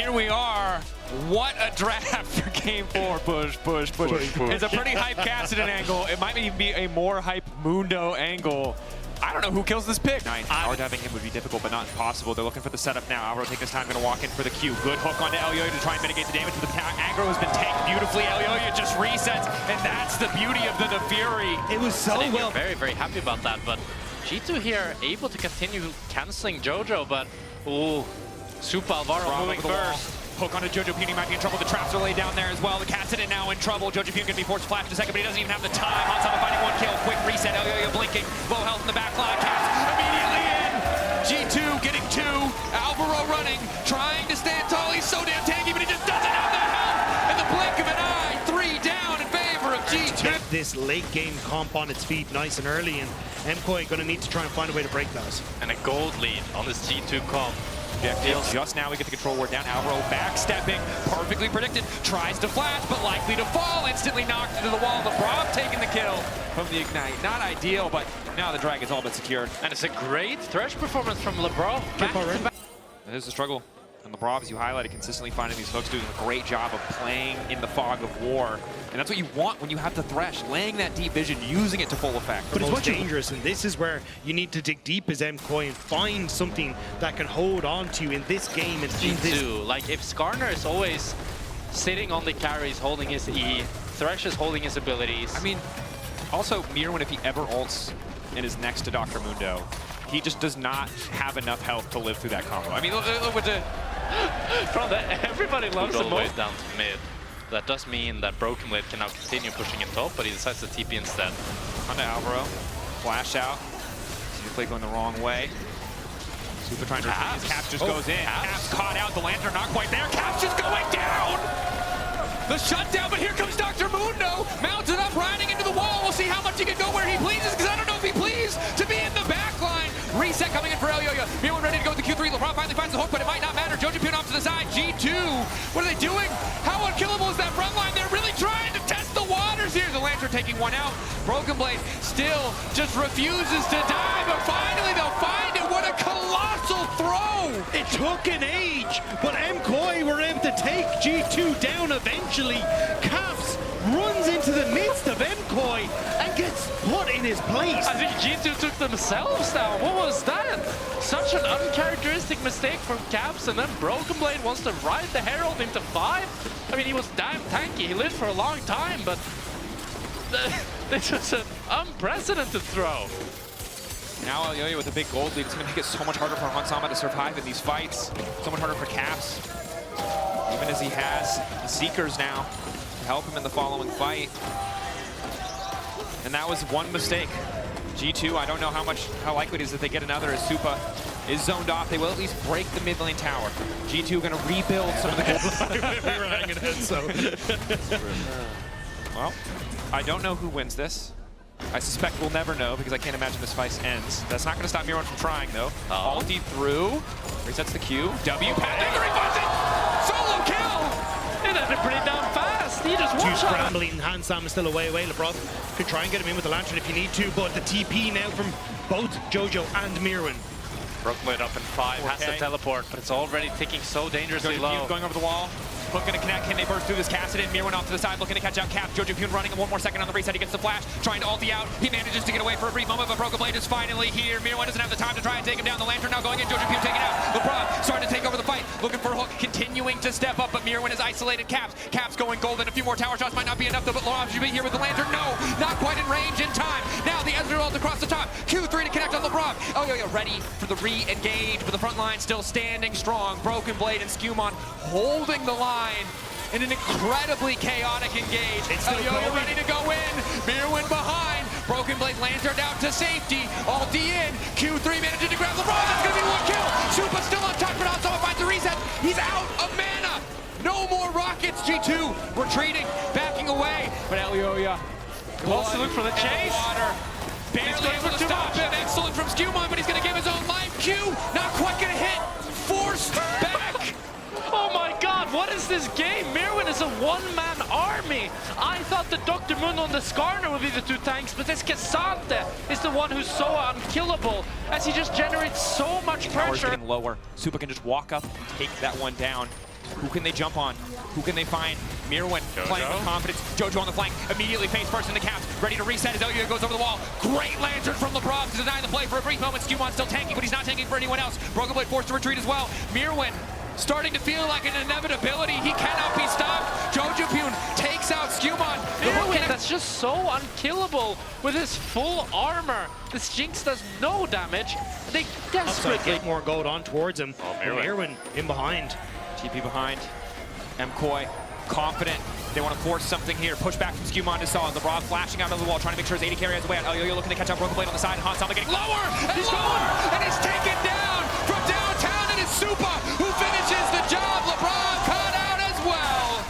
Here we are. What a draft for game 4. Push. It's a pretty hype Cassidy angle. It might even be a more hype Mundo angle. I don't know who kills this pick. Power diving him would be difficult, but not impossible. They're looking for the setup now. Alvaro taking his time, going to walk in for the Q. Good hook onto Elioya to try and mitigate the damage, but the aggro has been tanked beautifully. Elioya just resets, and that's the beauty of the Fury. It was so well. Very, very happy about that, but G2 here able to continue canceling Jojo, but ooh, Super Alvaro moving first. Hook onto Jojo Puny might be in trouble. The traps are laid down there as well. The Cassidy now in trouble. Jojo Puny going to be forced to flash in a second, but he doesn't even have the time. Hansama finding one kill. Quick reset. Elioya blinking. Low health in the back line. Caps immediately in. G2 getting 2. Alvaro running. Trying to stand tall. He's so damn tanky, but he just doesn't have the health. In the blink of an eye, 3 down in favor of G2. Get this late game comp on its feet nice and early, and MKOI going to need to try and find a way to break those. And a gold lead on this G2 comp. Just now we get the control word down. Alvaro backstepping, perfectly predicted, tries to flash, but likely to fall. Instantly knocked into the wall. LeBron taking the kill from the Ignite. Not ideal, but now the drag is all but secured. And it's a great Thresh performance from LeBron. It is a struggle. And LeBron, as you highlighted, consistently finding these hooks, doing a great job of playing in the fog of war. And that's what you want when you have the Thresh, laying that deep vision, using it to full effect. But it's what's dangerous, and this is where you need to dig deep as MKOI and find something that can hold on to you in this game. And in this. Like, if Skarner is always sitting on the carries, holding his E, Thresh is holding his abilities. I mean, also, Mirwin, if he ever ults and is next to Dr. Mundo, he just does not have enough health to live through that combo. I mean, look at the... Everybody loves the most down to mid. That does mean that Broken Blade can now continue pushing in top, but he decides to TP instead. Onto Alvaro. Flash out. See the play going the wrong way. Super trying to refuse. Caps just goes in. Caps caught out. The Lantern not quite there. Caps just going down! The shutdown, but here comes Dr. Mundo. Mounted up, riding into the wall. We'll see how much he can go where he pleases, because I don't know if he pleases to be in the back line. Reset coming in for Elioya. Mirwin ready to go with the Q3. LeBron finally finds the hook, but it might not matter. Jojo Puny off to the side. G2. What are they doing? How unkillable is that front line? They're really trying to test the waters here. The Lantern taking one out. Broken Blade still just refuses to die, but finally they'll find it. What a colossal throw! It took an age, but MKOI were able to take G2 down eventually. Caps runs into the midst of MKOI and gets put in his place. I think G2 took themselves down. What was that? Such an uncharacteristic mistake from Caps, and then Broken Blade wants to ride the Herald into 5. I mean, he was damn tanky. He lived for a long time, but this is an unprecedented throw. Now Elioya with a big gold lead. It's going to make it so much harder for Hansama to survive in these fights. So much harder for Caps. Even as he has the Seekers now to help him in the following fight. And that was one mistake. G2, I don't know how likely it is that they get another as Supa is zoned off. They will at least break the mid lane tower. G2 going to rebuild some of the gold. We were hanging head, so. Well, I don't know who wins this. I suspect we'll never know because I can't imagine this fight ends. That's not going to stop Mirwin from trying, though. Ulti through. Resets the Q. W path. Victory button! Solo kill! It ended pretty damn fast. He just Two scrambling. Hansam is still away. LeBron could try and get him in with the Lantern if you need to, but the TP now from both Jojo and Mirwin. Broken Blade up in 5, has to teleport, but it's already ticking so dangerously low. Going over the wall. Hook gonna connect. Can they burst through this Cassidy? Mirwin off to the side, looking to catch out Cap. Jojo Puny running 1 more second on the reset. He gets the flash, trying to ulti out. He manages to get away for a brief moment, but Broken Blade is finally here. Mirwin doesn't have the time to try and take him down. The Lantern now going in. Jojo Puny taken out. LeBron starting to take over the fight, looking for a hook, continuing to step up, but Mirwin is isolated. Caps going golden. A few more tower shots might not be enough, though, but LeBron should be here with the Lantern. No, not quite in range in time. Now the Ezreal ult across the top. Q3 to connect on LeBron. Elioya ready for the re-engage, but the front line still standing strong. Broken Blade and Skumon holding the line in an incredibly chaotic engage. Elioya ready to go in. Mirwin behind. Broken Blade Lantern down to safety. Ulti in. Q3 managing to grab LeBron. That's going to be 1 kill. Supa still on top, but Hansama finds the reset. He's out of mana. No more rockets. G2 retreating, backing away. But Elioya Wants to look for the chase. Barely able to stop him. Excellent from Skumon, but he's going to give his own life. Q not quite going to hit. Forced back. Oh my god, what is this game? Mirwin is a one-man army. I thought the Dr. Mundo and the Skarner would be the 2 tanks, but this Cassante is the one who's so unkillable as he just generates so much Power's pressure. getting lower. Supa can just walk up and take that one down. Who can they jump on? Who can they find? Mirwin playing with confidence. Jojo on the flank, immediately face first into Caps, ready to reset as Elio goes over the wall. Great lantern from LeBron to deny the play for a brief moment. Skewmon still tanking, but he's not tanking for anyone else. Broken Blade forced to retreat as well. Mirwin starting to feel like an inevitability. He cannot be stopped. Jojo takes out Skewmon. Mirwin, that's just so unkillable with his full armor. This Jinx does no damage. They desperately get more gold on towards him. Mirwin in behind. TP behind. MKOI confident. They want to force something here. Push back from Skewmon to Solid. LeBron flashing out of the wall, trying to make sure his AD carry has way out. Elio looking to catch up. Broken Blade on the side. Hansama getting lower and lower. And he's taken down from downtown. And it's Supa who finishes the job. LeBron caught out as well.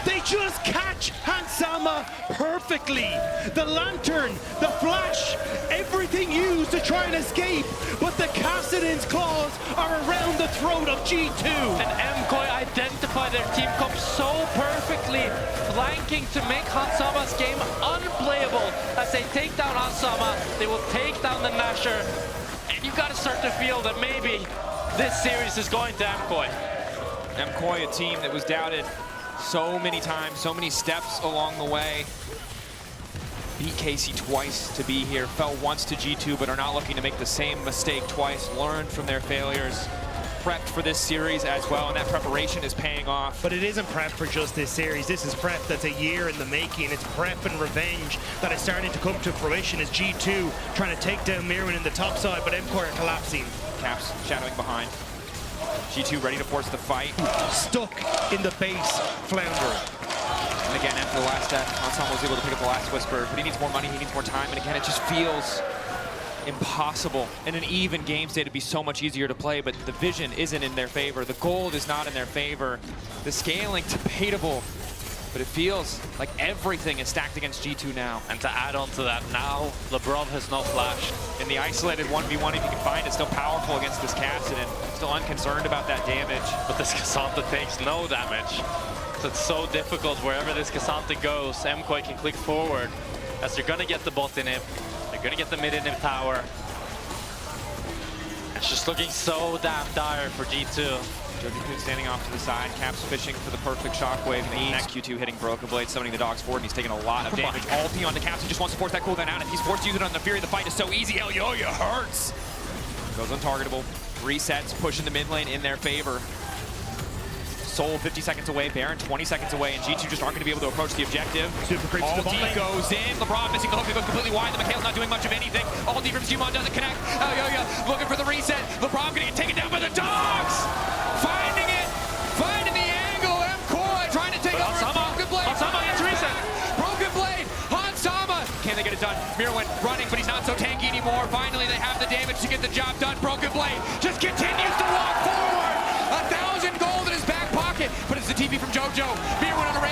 They just catch Hansama perfectly. The lantern, the flash, everything used to try and escape. But the Kassadin's claws are around the throat of G2. And MKOI identify their team comp so perfectly, flanking to make Hansama's game unplayable. As they take down Hansama, they will take down the Nasher. And you gotta start to feel that maybe this series is going to MKOI. MKOI, a team that was doubted so many times, so many steps along the way. Beat Casey twice to be here, fell once to G2, but are not looking to make the same mistake twice, learned from their failures, prepped for this series as well, and that preparation is paying off. But it isn't prep for just this series. This is prep that's a year in the making. It's prep and revenge that is starting to come to fruition as G2 trying to take down Mirwin in the top side, but MKOI are collapsing. Caps shadowing behind. G2 ready to force the fight. Stuck in the base, floundering. And again, after the last death, Ensemble was able to pick up the last Whisper, but he needs more money, he needs more time, and again, it just feels impossible in an even game state. It'd be so much easier to play, but the vision isn't in their favor. The gold is not in their favor. The scaling, debatable, but it feels like everything is stacked against G2 now. And to add on to that, now LeBron has no flash. In the isolated 1v1, if you can find it, still powerful against this Kassadin. Still unconcerned about that damage. But this Cassandra takes no damage. So it's so difficult wherever this Cassandra goes. MKOI can click forward as they're gonna get the bot inhib. They're gonna get the mid inhib tower. It's just looking so damn dire for G2. Jojo standing off to the side, Caps fishing for the perfect shockwave. Q2 hitting Broken Blade, summoning the dogs forward, and he's taking a lot of damage. Ulti on the Caps, he just wants to force that cooldown out. If he's forced to use it on the Fury, the fight is so easy. Elioya hurts. Goes untargetable. Resets, pushing the mid lane in their favor. Soul 50 seconds away, Baron 20 seconds away, and G2 just aren't going to be able to approach the objective. Super creeps to the bot lane. Goes in. LeBron missing the hook, he goes completely wide. The McHale's not doing much of anything. Ulti from Skewmon doesn't connect. Elioya looking for the reset. LeBron going to get taken down by the dogs. Finding it. Finding the angle. MKOI trying to take over Broken Blade. Hansama gets reset. Broken Blade. Hansama. Can they get it done? Mirwin running, but he's not so tanky anymore. Finally, they have the damage to get the job done. Broken Blade just continues to walk forward. 1,000 gold in his back pocket, but it's the TP from Jojo. Mirwin on a